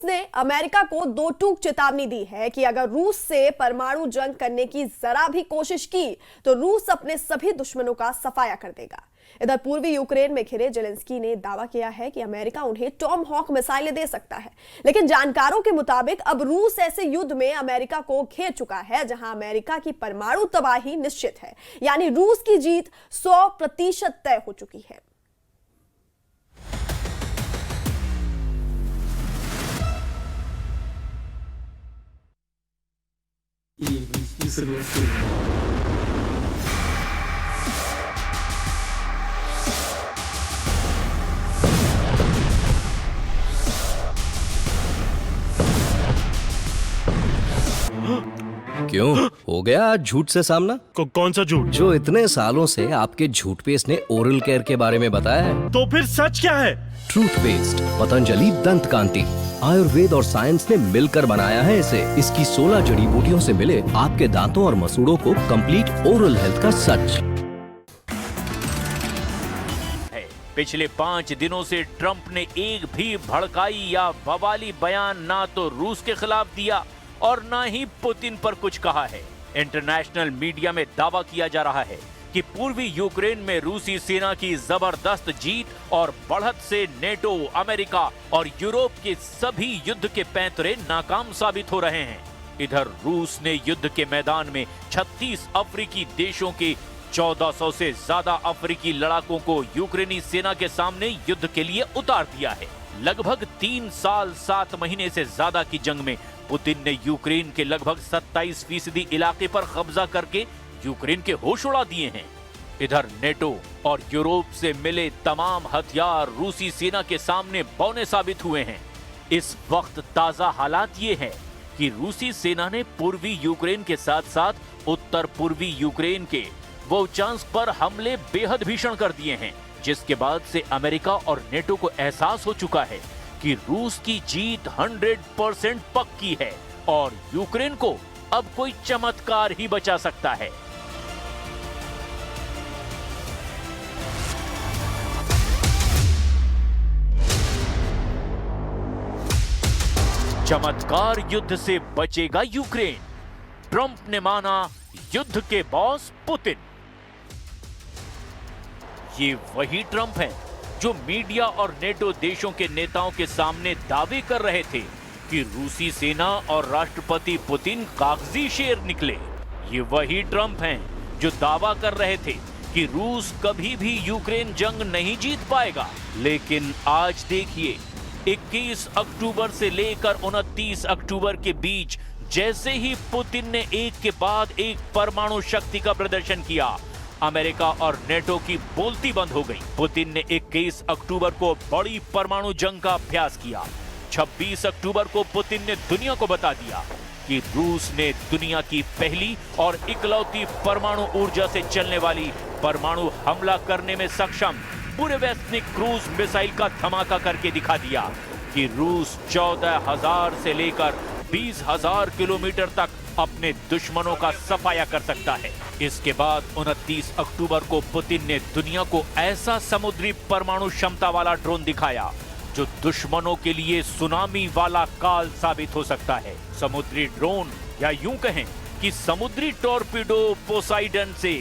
ने अमेरिका को दो टूक चेतावनी दी है कि अगर रूस से परमाणु जंग करने की जरा भी कोशिश की तो रूस अपने सभी दुश्मनों का सफाया कर देगा। इधर पूर्वी यूक्रेन में घिरे जेलेंस्की ने दावा किया है कि अमेरिका उन्हें टॉम हॉक मिसाइलें दे सकता है, लेकिन जानकारों के मुताबिक अब रूस ऐसे युद्ध में अमेरिका को घेर चुका है जहां अमेरिका की परमाणु तबाही निश्चित है, यानी रूस की जीत 100% तय हो चुकी है। и согласился. क्यों हो गया आज झूठ से सामना? कौन सा झूठ? जो इतने सालों से आपके झूठ पेस्ट ने ओरल केयर के बारे में बताया है। तो फिर सच क्या है? ट्रूथ पेस्ट पतंजलि दंत कांति, आयुर्वेद और साइंस ने मिलकर बनाया है इसे। इसकी 16 जड़ी बूटियों से मिले आपके दांतों और मसूड़ों को कंप्लीट ओरल हेल्थ का सच। पिछले 5 दिनों से ट्रंप ने एक भी भड़काई या बवाली बयान ना तो रूस के खिलाफ दिया और ना ही पुतिन पर कुछ कहा है। इंटरनेशनल मीडिया में दावा किया जा रहा है कि पूर्वी यूक्रेन में रूसी सेना की जबरदस्त जीत और बढ़त से नेटो, अमेरिका और यूरोप के सभी युद्ध के पैंतरे नाकाम साबित हो रहे हैं। इधर रूस ने युद्ध के मैदान में 36 अफ्रीकी देशों के 1400 से ज्यादा अफ्रीकी लड़ाकों को यूक्रेनी सेना के सामने युद्ध के लिए उतार दिया है। लगभग 3 साल 7 महीने से ज्यादा की जंग में पुतिन ने यूक्रेन के लगभग 27% इलाके पर कब्जा करके यूक्रेन के होश उड़ा दिए हैं। इधर नेटो और यूरोप से मिले तमाम हथियार रूसी सेना के सामने बौने साबित हुए हैं। इस वक्त ताजा हालात ये हैं कि रूसी सेना ने पूर्वी यूक्रेन के साथ साथ उत्तर पूर्वी यूक्रेन के वोचांस्क पर हमले बेहद भीषण कर दिए हैं, जिसके बाद से अमेरिका और नेटो को एहसास हो चुका है कि रूस की जीत 100% पक्की है और यूक्रेन को अब कोई चमत्कार ही बचा सकता है। चमत्कार युद्ध से बचेगा यूक्रेन, ट्रंप ने माना युद्ध के बॉस पुतिन। ये वही ट्रंप है जो मीडिया और नेटो देशों के नेताओं के सामने दावे कर रहे थे कि रूसी सेना और राष्ट्रपति पुतिन कागजी शेर निकले। ये वही ट्रंप हैं जो दावा कर रहे थे कि रूस कभी भी यूक्रेन जंग नहीं जीत पाएगा। लेकिन आज देखिए, 21 अक्टूबर से लेकर 29 अक्टूबर के बीच जैसे ही पुतिन ने एक के बाद एक परमाणु शक्ति का प्रदर्शन किया, अमेरिका और नेटो की बोलती बंद हो गई। पुतिन ने 21 अक्टूबर को बड़ी परमाणु जंग का अभ्यास किया। 26 अक्टूबर को पुतिन ने दुनिया को बता दिया कि रूस ने दुनिया की पहली और इकलौती परमाणु ऊर्जा से चलने वाली परमाणु हमला करने में सक्षम बुरेवेस्निक क्रूज मिसाइल का धमाका करके दिखा दिया कि रूस 14,000 से लेकर 20,000 किलोमीटर तक अपने दुश्मनों का सफाया कर सकता है। इसके बाद 29 अक्टूबर को पुतिन ने दुनिया को ऐसा समुद्री परमाणु क्षमता वाला ड्रोन दिखाया जो दुश्मनों के लिए सुनामी वाला काल साबित हो सकता है। समुद्री ड्रोन, या यूं कहें कि समुद्री टॉर्पीडो पोसाइडन से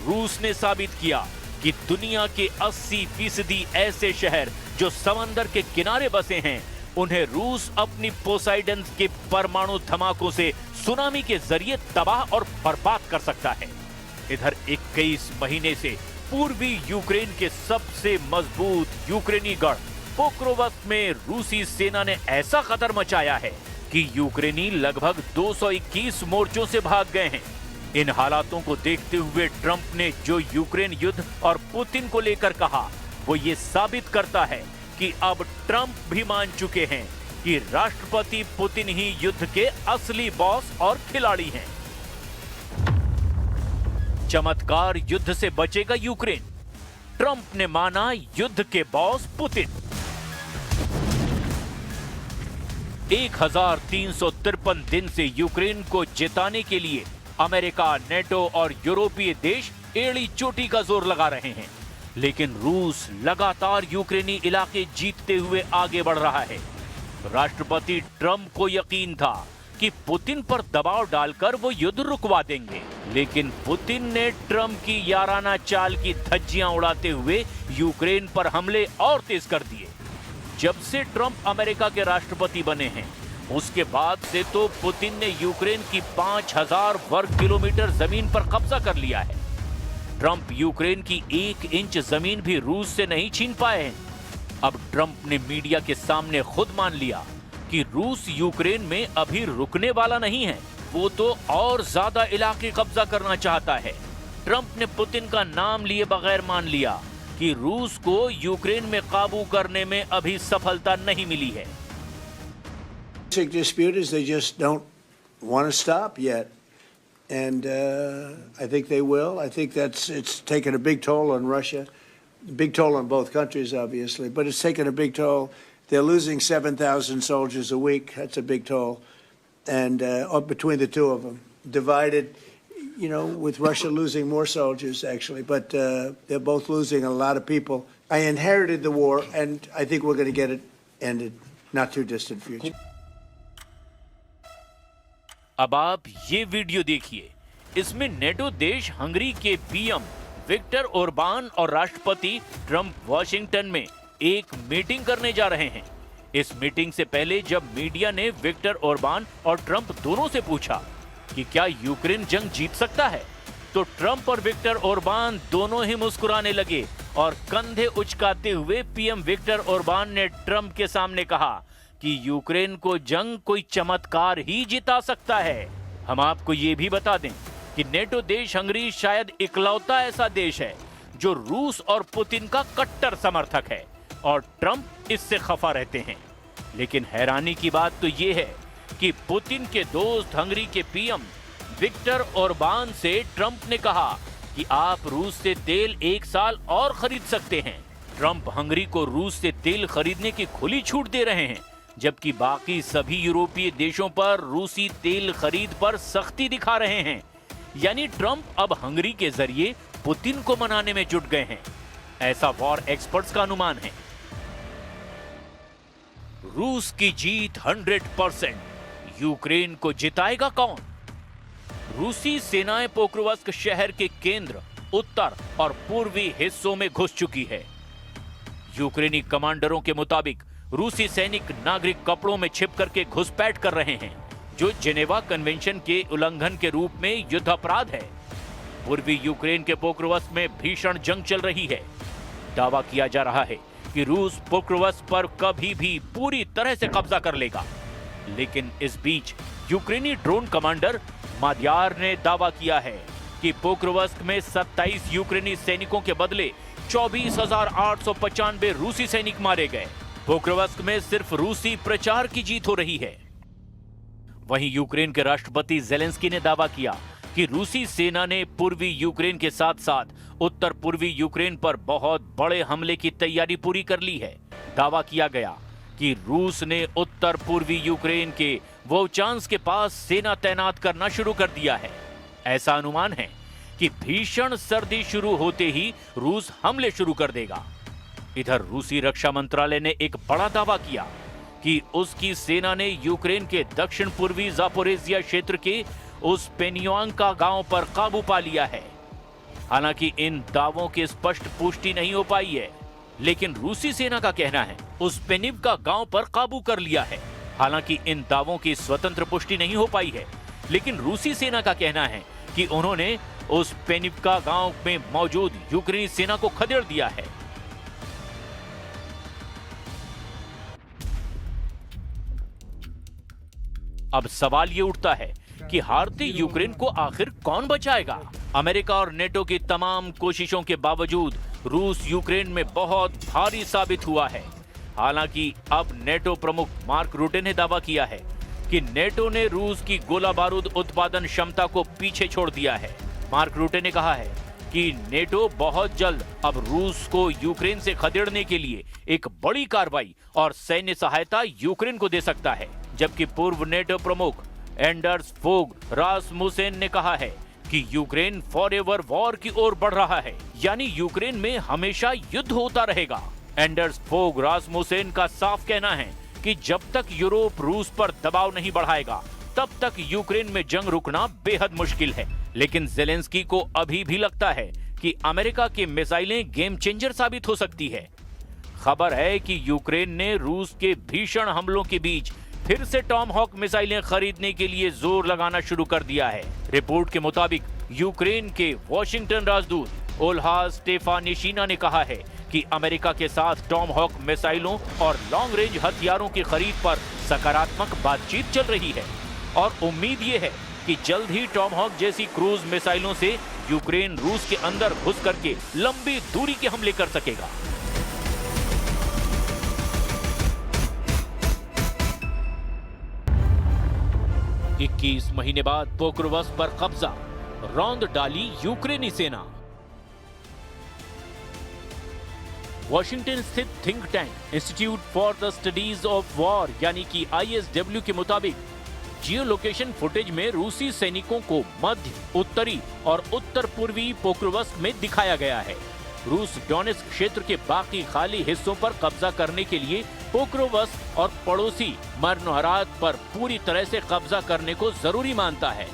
रूस ने साबित किया कि दुनिया के 80% ऐसे शहर जो समंदर के किनारे बसे हैं, उन्हें रूस अपनी पोसाइडन के परमाणु धमाकों से सुनामी के जरिए तबाह और बर्बाद कर सकता है। इधर 21 महीने से पूर्वी यूक्रेन के सबसे मजबूत यूक्रेनी गढ़ पोक्रोवस्क में रूसी सेना ने ऐसा खतर मचाया है कि यूक्रेनी लगभग 221 मोर्चों से भाग गए हैं। इन हालातों को देखते हुए ट्रंप ने जो यूक्रेन युद्ध और पुतिन को लेकर कहा, वो ये साबित करता है कि अब ट्रंप भी मान चुके हैं कि राष्ट्रपति पुतिन ही युद्ध के असली बॉस और खिलाड़ी हैं। चमत्कार युद्ध से बचेगा यूक्रेन, ट्रंप ने माना युद्ध के बॉस पुतिन। 1353 दिन से यूक्रेन को जिताने के लिए अमेरिका, नेटो और यूरोपीय देश एड़ी चोटी का जोर लगा रहे हैं, लेकिन रूस लगातार यूक्रेनी इलाके जीतते हुए आगे बढ़ रहा है। राष्ट्रपति ट्रंप को यकीन था कि पुतिन पर दबाव डालकर वो युद्ध रुकवा देंगे, लेकिन पुतिन ने ट्रंप की याराना चाल की धज्जियां उड़ाते हुए यूक्रेन पर हमले और तेज कर दिए। जब से ट्रंप अमेरिका के राष्ट्रपति बने हैं, उसके बाद से तो पुतिन ने यूक्रेन की 5000 वर्ग किलोमीटर जमीन पर कब्जा कर लिया है। ट्रंप यूक्रेन की 1 इंच जमीन भी रूस से नहीं छीन पाए हैं। अब ट्रंप ने मीडिया के सामने खुद मान लिया कि रूस यूक्रेन में अभी रुकने वाला नहीं है, वो तो और ज्यादा इलाके कब्जा करना चाहता है। ट्रंप ने पुतिन का नाम लिए बगैर मान लिया कि रूस को यूक्रेन में काबू करने में अभी सफलता नहीं मिली है। Basic dispute is they just don't want to stop yet, and I think they will. I think it's taken a big toll on Russia, big toll on both countries, obviously, but it's taken a big toll. They're losing 7,000 soldiers a week. That's a big toll, and between the two of them, divided, you know, with Russia losing more soldiers actually, but they're both losing a lot of people. I inherited the war, and I think we're going to get it ended, not too distant future. अब आप ये video देखिए। इसमें NATO देश Hungary के PM Viktor Orban और राष्ट्रपति Trump Washington में एक मीटिंग करने जा रहे हैं। इस मीटिंग से पहले जब मीडिया ने विक्टर ओरबान और ट्रंप दोनों से पूछा कि क्या यूक्रेन जंग जीत सकता है, तो ट्रंप और विक्टर ओरबान दोनों ही मुस्कुराने लगे और कंधे उचकाते हुए पीएम विक्टर ओरबान ने ट्रंप के सामने कहा कि यूक्रेन को जंग कोई चमत्कार ही जिता सकता है। हम आपको ये भी बता दें कि नेटो देश हंगरी शायद इकलौता ऐसा देश है जो रूस और पुतिन का कट्टर समर्थक है और ट्रंप इससे खफा रहते हैं। लेकिन हैरानी की बात तो ये है कि पुतिन के दोस्त हंगरी के पीएम विक्टर ओरबान से ट्रंप ने कहा कि आप रूस से तेल 1 साल और खरीद सकते हैं। ट्रंप हंगरी को रूस से तेल खरीदने की खुली छूट दे रहे हैं, जबकि बाकी सभी यूरोपीय देशों पर रूसी तेल खरीद पर सख्ती दिखा रहे हैं। यानी ट्रंप अब हंगरी के जरिए पुतिन को मनाने में जुट गए हैं, ऐसा वॉर एक्सपर्ट्स का अनुमान है। रूस की जीत 100%, यूक्रेन को जिताएगा कौन? रूसी सेनाएं पोक्रोवस्क शहर के केंद्र, उत्तर और पूर्वी हिस्सों में घुस चुकी है। यूक्रेनी कमांडरों के मुताबिक रूसी सैनिक नागरिक कपड़ों में छिप करके घुसपैठ कर रहे हैं, जो जेनेवा कन्वेंशन के उल्लंघन के रूप में युद्ध अपराध है। पूर्वी यूक्रेन के पोक्रोवस्क में भीषण जंग चल रही है। दावा किया जा रहा है कि रूस पोक्रोवस्क पर कभी भी पूरी तरह से कब्जा कर लेगा। लेकिन इस बीच यूक्रेनी ड्रोन कमांडर मादियार ने दावा किया है कि पोक्रोवस्क में 27 यूक्रेनी सैनिकों के बदले 24,895 रूसी सैनिक मारे गए। पोक्रोवस्क में सिर्फ रूसी प्रचार की जीत हो रही है। वहीं यूक्रेन के राष्ट्रपति ज़ेलेंस्की ने दावा किया कि रूसी सेना ने पूर्वी यूक्रेन के साथ साथ उत्तर पूर्वी यूक्रेन पर बहुत बड़े हमले की तैयारी पूरी कर ली है। दावा किया गया कि रूस ने उत्तर पूर्वी यूक्रेन के वोचांस के पास सेना तैनात करना शुरू कर दिया है। ऐसा अनुमान है कि भीषण सर्दी शुरू होते ही रूस हमले शुरू कर देगा। इधर रूसी रक्षा मंत्रालय ने एक बड़ा दावा किया कि उसकी सेना ने यूक्रेन के दक्षिण पूर्वी जापोरेजिया क्षेत्र के उस पेनियांका गांव पर काबू पा लिया है। हालांकि इन दावों की स्पष्ट पुष्टि नहीं हो पाई है, लेकिन रूसी सेना का कहना है उस पेनिवका गांव पर काबू कर लिया है। हालांकि इन दावों की स्वतंत्र पुष्टि नहीं हो पाई है, लेकिन रूसी सेना का कहना है कि उन्होंने उस पेनिवका गांव में मौजूद यूक्रेनी सेना को खदेड़ दिया है। अब सवाल ये उठता है कि हारते यूक्रेन को आखिर कौन बचाएगा? अमेरिका और नेटो की तमाम कोशिशों के बावजूद रूस यूक्रेन में बहुत भारी साबित हुआ है। हालांकि अब नेटो प्रमुख मार्क रूटे ने दावा किया है कि नेटो ने रूस की गोला बारूद उत्पादन क्षमता को पीछे छोड़ दिया है। मार्क रूटे ने कहा है कि नेटो बहुत जल्द अब रूस को यूक्रेन से खदेड़ने के लिए एक बड़ी कार्रवाई और सैन्य सहायता यूक्रेन को दे सकता है। जबकि पूर्व नेटो प्रमुख एंडर्स फोग रासमुसेन ने कहा है कि यूक्रेन फॉरएवर वॉर की ओर बढ़ रहा है, यानी यूक्रेन में हमेशा युद्ध होता रहेगा। एंडर्स फोग रासमुसेन का साफ कहना है कि जब तक यूरोप रूस पर दबाव नहीं बढ़ाएगा तब तक यूक्रेन में जंग रुकना बेहद मुश्किल है। लेकिन जेलेंस्की को अभी भी लगता है कि अमेरिका की मिसाइलें गेम चेंजर साबित हो सकती है। खबर है कि यूक्रेन ने रूस के भीषण हमलों के बीच फिर से टॉमहॉक मिसाइलें खरीदने के लिए जोर लगाना शुरू कर दिया है। रिपोर्ट के मुताबिक यूक्रेन के वॉशिंगटन राजदूत ओल्हा स्टेफानिशीना ने कहा है कि अमेरिका के साथ टॉमहॉक मिसाइलों और लॉन्ग रेंज हथियारों की खरीद पर सकारात्मक बातचीत चल रही है और उम्मीद ये है कि जल्द ही टॉमहॉक जैसी क्रूज मिसाइलों से यूक्रेन रूस के अंदर घुस करके लंबी दूरी के हमले कर सकेगा। 21 महीने बाद पोक्रोवस्क पर कब्जा, रौंद डाली यूक्रेनी सेना। वॉशिंगटन स्थित think tank institute for the studies of war यानी कि ISW के मुताबिक जियो लोकेशन फुटेज में रूसी सैनिकों को मध्य, उत्तरी और उत्तर पूर्वी पोक्रोवस्क में दिखाया गया है। रूस डोनेस्क क्षेत्र के बाकी खाली हिस्सों पर कब्जा करने के लिए पोक्रोवस्क और पड़ोसी मरनोहरात पर पूरी तरह से कब्जा करने को जरूरी मानता है।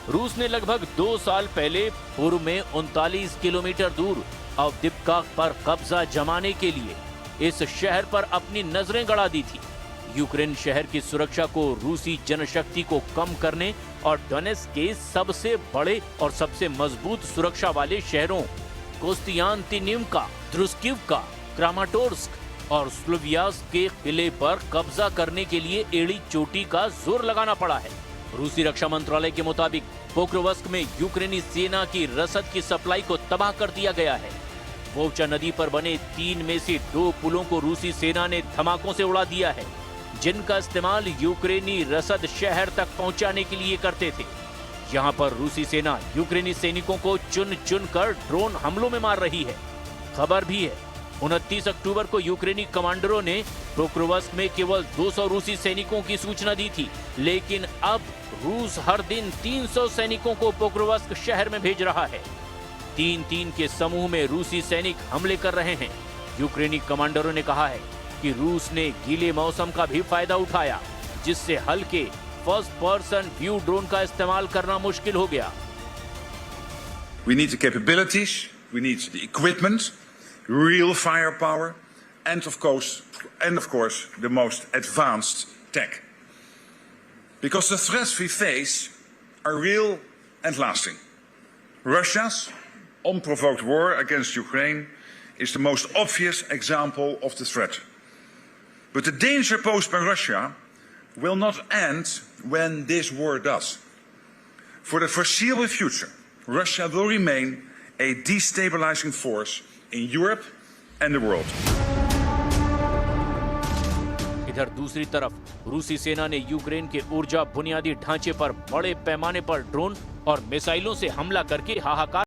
रूस ने लगभग 2 साल पहले पूर्व में 39 किलोमीटर दूर अवदिप्का पर कब्जा जमाने के लिए इस शहर पर अपनी नजरें गड़ा दी थी। यूक्रेन शहर की सुरक्षा को रूसी जनशक्ति को कम करने और डोनेस्क के सबसे बड़े और सबसे मजबूत सुरक्षा वाले शहरों कोस्तियानतिनिवका, द्रुस्किवका, क्रामाटोर्स्क और स्लोवियास्क के किले पर कब्जा करने के लिए एड़ी चोटी का जोर लगाना पड़ा है। रूसी रक्षा मंत्रालय के मुताबिक पोक्रोवस्क में यूक्रेनी सेना की रसद की सप्लाई को तबाह कर दिया गया है। वोचा नदी पर बने 3 में से 2 पुलों को रूसी सेना ने धमाकों से उड़ा दिया है, जिनका इस्तेमाल यूक्रेनी रसद शहर तक पहुंचाने के लिए करते थे। यहाँ पर रूसी सेना यूक्रेनी सैनिकों को चुन चुन कर ड्रोन हमलों में मार रही है। खबर भी है 29 अक्टूबर को यूक्रेनी कमांडरों ने पोक्रोवस्क में केवल 200 रूसी सैनिकों की सूचना दी थी, लेकिन अब रूस हर दिन 300 सैनिकों को पोक्रोवस्क शहर में भेज रहा है। 3-3 के समूह में रूसी सैनिक हमले कर रहे हैं। यूक्रेनी कमांडरों ने कहा है कि रूस ने गीले मौसम का भी फायदा उठाया, जिससे हल्के फर्स्ट पर्सन व्यू ड्रोन का इस्तेमाल करना मुश्किल हो गया। We need the capabilities, we need the equipment, real firepower, and of course, the most advanced tech. Because the threats we face are real and lasting. Russia's unprovoked war against Ukraine is the most obvious example of the threat. But the danger posed by Russia will not end when this war does. For the foreseeable future, Russia will remain a destabilizing force in Europe and the world. इधर दूसरी तरफ रूसी सेना ने Ukraine के ऊर्जा बुनियादी ढांचे पर बड़े पैमाने पर ड्रोन और मिसाइलों से हमला करके हाहाकार